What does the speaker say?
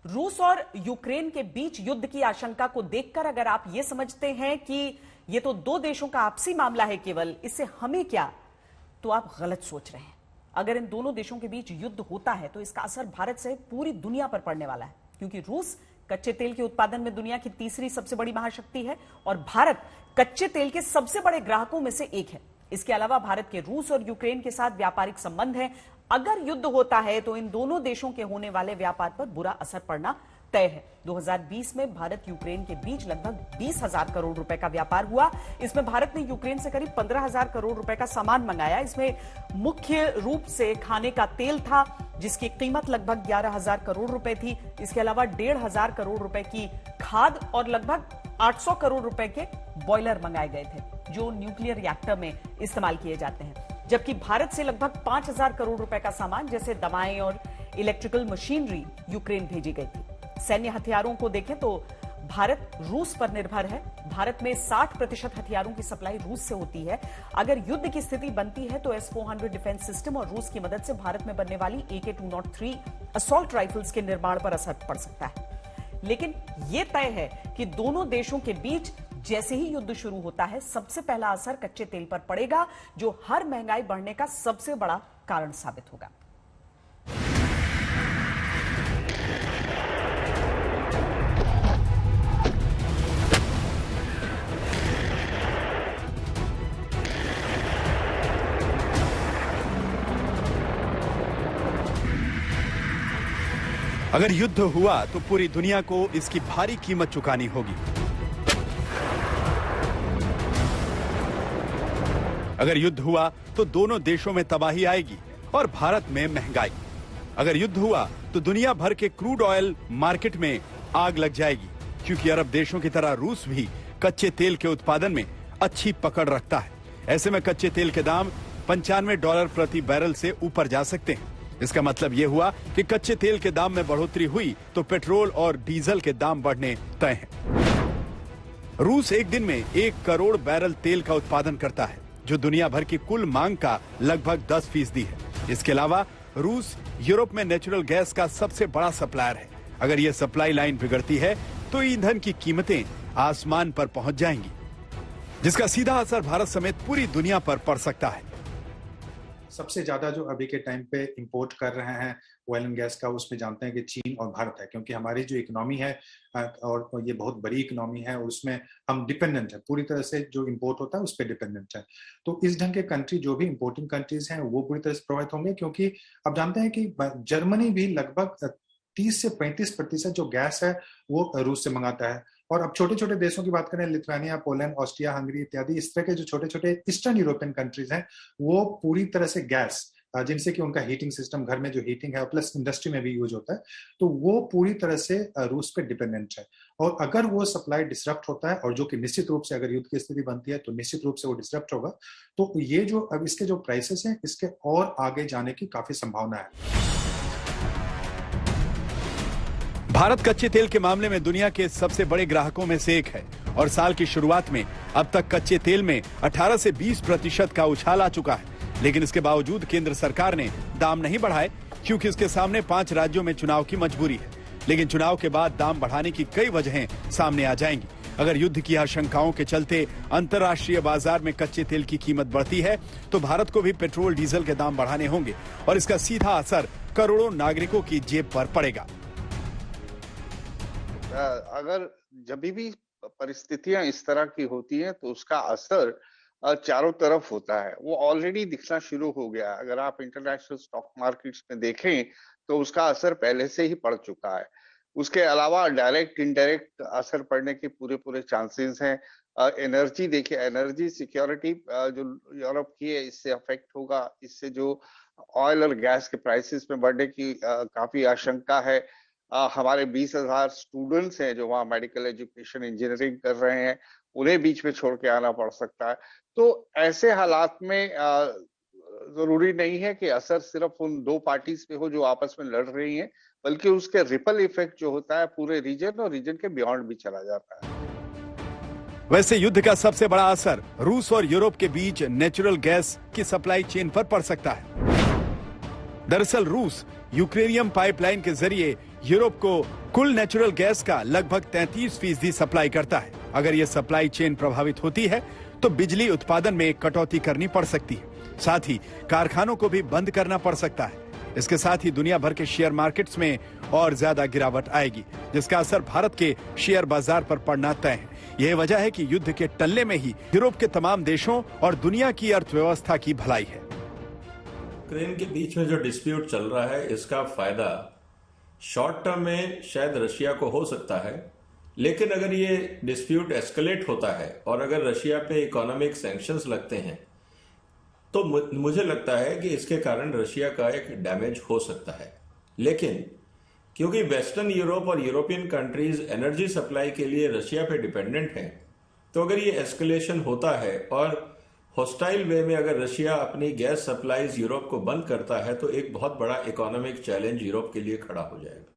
रूस और यूक्रेन के बीच युद्ध की आशंका को देखकर अगर आप ये समझते हैं कि ये तो दो देशों का आपसी मामला है केवल, इससे हमें क्या, तो आप गलत सोच रहे हैं। अगर इन दोनों देशों के बीच युद्ध होता है तो इसका असर भारत से पूरी दुनिया पर पड़ने वाला है, क्योंकि रूस कच्चे तेल के उत्पादन में दुनिया की तीसरी सबसे बड़ी महाशक्ति है और भारत कच्चे तेल के सबसे बड़े ग्राहकों में से एक है। इसके अलावा भारत के रूस और यूक्रेन के साथ व्यापारिक संबंध है। अगर युद्ध होता है तो इन दोनों देशों के होने वाले व्यापार पर बुरा असर पड़ना तय है। 2020 में भारत यूक्रेन के बीच लगभग 20,000 करोड़ रुपए का व्यापार हुआ। इसमें भारत ने यूक्रेन से करीब 15,000 करोड़ रुपए का सामान मंगाया। इसमें मुख्य रूप से खाने का तेल था, जिसकी कीमत लगभग 11,000 करोड़ रुपए थी। इसके अलावा 1,500 करोड़ रुपए की खाद और लगभग 800 करोड़ रुपए के बॉयलर मंगाए गए थे, जो न्यूक्लियर रिएक्टर में इस्तेमाल किए जाते हैं। जबकि भारत से लगभग 5,000 करोड़ रुपए का सामान जैसे दवाएं और इलेक्ट्रिकल मशीनरी यूक्रेन भेजी गई थी। सैन्य हथियारों को देखें तो भारत रूस पर निर्भर है। भारत में 60% हथियारों की सप्लाई रूस से होती है। अगर युद्ध की स्थिति बनती है तो S-400 डिफेंस सिस्टम और रूस की मदद से भारत में बनने वाली AK-203 असॉल्ट राइफल्स के निर्माण पर असर पड़ सकता है। लेकिन यह तय है कि दोनों देशों के बीच जैसे ही युद्ध शुरू होता है, सबसे पहला असर कच्चे तेल पर पड़ेगा, जो हर महंगाई बढ़ने का सबसे बड़ा कारण साबित होगा। अगर युद्ध हुआ तो पूरी दुनिया को इसकी भारी कीमत चुकानी होगी। अगर युद्ध हुआ तो दोनों देशों में तबाही आएगी और भारत में महंगाई। अगर युद्ध हुआ तो दुनिया भर के क्रूड ऑयल मार्केट में आग लग जाएगी, क्योंकि अरब देशों की तरह रूस भी कच्चे तेल के उत्पादन में अच्छी पकड़ रखता है। ऐसे में कच्चे तेल के दाम $95 प्रति बैरल से ऊपर जा सकते हैं। इसका मतलब यह हुआ कि कच्चे तेल के दाम में बढ़ोतरी हुई तो पेट्रोल और डीजल के दाम बढ़ने तय हैं। रूस एक दिन में 1 करोड़ बैरल तेल का उत्पादन करता है, जो दुनिया भर की कुल मांग का लगभग 10% है। इसके अलावा रूस यूरोप में नेचुरल गैस का सबसे बड़ा सप्लायर है। अगर यह सप्लाई लाइन बिगड़ती है तो ईंधन की कीमतें आसमान पर पहुंच जाएंगी, जिसका सीधा असर भारत समेत पूरी दुनिया पर पड़ सकता है। सबसे ज्यादा जो अभी के टाइम पे इंपोर्ट कर रहे हैं ऑयल एंड गैस का, उसमें जानते हैं कि चीन और भारत है, क्योंकि हमारी जो इकोनॉमी है और ये बहुत बड़ी इकोनॉमी है और उसमें हम डिपेंडेंट है, पूरी तरह से जो इंपोर्ट होता है उस पर डिपेंडेंट है। तो इस ढंग के कंट्री जो भी इंपोर्टिंग कंट्रीज हैं वो पूरी तरह से प्रभावित होंगे, क्योंकि अब जानते हैं कि जर्मनी भी लगभग 30 से 35% जो गैस है वो रूस से मंगाता है। और अब छोटे छोटे देशों की बात करें, लिथुआनिया, पोलैंड, ऑस्ट्रिया, हंगरी इत्यादि, इस तरह के जो छोटे छोटे ईस्टर्न यूरोपियन कंट्रीज हैं वो पूरी तरह से गैस, जिनसे कि उनका हीटिंग सिस्टम, घर में जो हीटिंग है प्लस इंडस्ट्री में भी यूज होता है, तो वो पूरी तरह से रूस पे डिपेंडेंट है। और अगर वो सप्लाई डिसरप्ट होता है, और जो कि निश्चित रूप से अगर युद्ध की स्थिति बनती है तो निश्चित रूप से वो डिसरप्ट होगा, तो ये जो अब इसके जो प्राइसेस हैं इसके और आगे जाने की काफी संभावना है। भारत कच्चे तेल के मामले में दुनिया के सबसे बड़े ग्राहकों में से एक है और साल की शुरुआत में अब तक कच्चे तेल में 18 से 20% का उछाल आ चुका है। लेकिन इसके बावजूद केंद्र सरकार ने दाम नहीं बढ़ाए, क्योंकि इसके सामने 5 राज्यों में चुनाव की मजबूरी है। लेकिन चुनाव के बाद दाम बढ़ाने की कई वजहें सामने आ जाएंगी। अगर युद्ध की आशंकाओं के चलते अंतर्राष्ट्रीय बाजार में कच्चे तेल की कीमत बढ़ती है तो भारत को भी पेट्रोल डीजल के दाम बढ़ाने होंगे और इसका सीधा असर करोड़ों नागरिकों की जेब पर पड़ेगा। अगर जब भी परिस्थितियां इस तरह की होती हैं तो उसका असर चारों तरफ होता है। वो ऑलरेडी दिखना शुरू हो गया। अगर आप इंटरनेशनल स्टॉक मार्केट्स में देखें तो उसका असर पहले से ही पड़ चुका है। उसके अलावा डायरेक्ट इनडायरेक्ट असर पड़ने के पूरे चांसेस हैं। एनर्जी देखिए, एनर्जी सिक्योरिटी जो यूरोप की है इससे अफेक्ट होगा। इससे जो ऑयल और गैस के प्राइसेस में बढ़ने की काफी आशंका है। हमारे 20,000 स्टूडेंट्स हैं जो वहाँ मेडिकल एजुकेशन, इंजीनियरिंग कर रहे हैं, उन्हें बीच में छोड़ के आना पड़ सकता है। तो ऐसे हालात में जरूरी नहीं है कि असर सिर्फ उन 2 पार्टीज पे हो जो आपस में लड़ रही हैं, बल्कि उसके रिपल इफेक्ट जो होता है पूरे रीजन और रीजन के बियॉन्ड भी चला जाता है। वैसे युद्ध का सबसे बड़ा असर रूस और यूरोप के बीच नेचुरल गैस की सप्लाई चेन पर पड़ सकता है। दरअसल रूस यूक्रेनियम पाइपलाइन के जरिए यूरोप को कुल नेचुरल गैस का लगभग 33% सप्लाई करता है। अगर ये सप्लाई चेन प्रभावित होती है तो बिजली उत्पादन में कटौती करनी पड़ सकती है, साथ ही कारखानों को भी बंद करना पड़ सकता है। इसके साथ ही दुनिया भर के शेयर मार्केट्स में और ज्यादा गिरावट आएगी, जिसका असर भारत के शेयर बाजार पर पड़ना तय है। यह वजह है कि युद्ध के टल्ले में ही यूरोप के तमाम देशों और दुनिया की अर्थव्यवस्था की भलाई है। यूक्रेन के बीच में जो डिस्प्यूट चल रहा है, इसका फायदा शॉर्ट टर्म में शायद रशिया को हो सकता है, लेकिन अगर ये डिस्प्यूट एस्केलेट होता है और अगर रशिया पे इकोनॉमिक सैंक्शंस लगते हैं तो मुझे लगता है कि इसके कारण रशिया का एक डैमेज हो सकता है। लेकिन क्योंकि वेस्टर्न यूरोप और यूरोपियन कंट्रीज एनर्जी सप्लाई के लिए रशिया पे डिपेंडेंट हैं, तो अगर ये एस्केलेशन होता है और हॉस्टाइल वे में अगर रशिया अपनी गैस सप्लाईज यूरोप को बंद करता है तो एक बहुत बड़ा इकोनॉमिक चैलेंज यूरोप के लिए खड़ा हो जाएगा।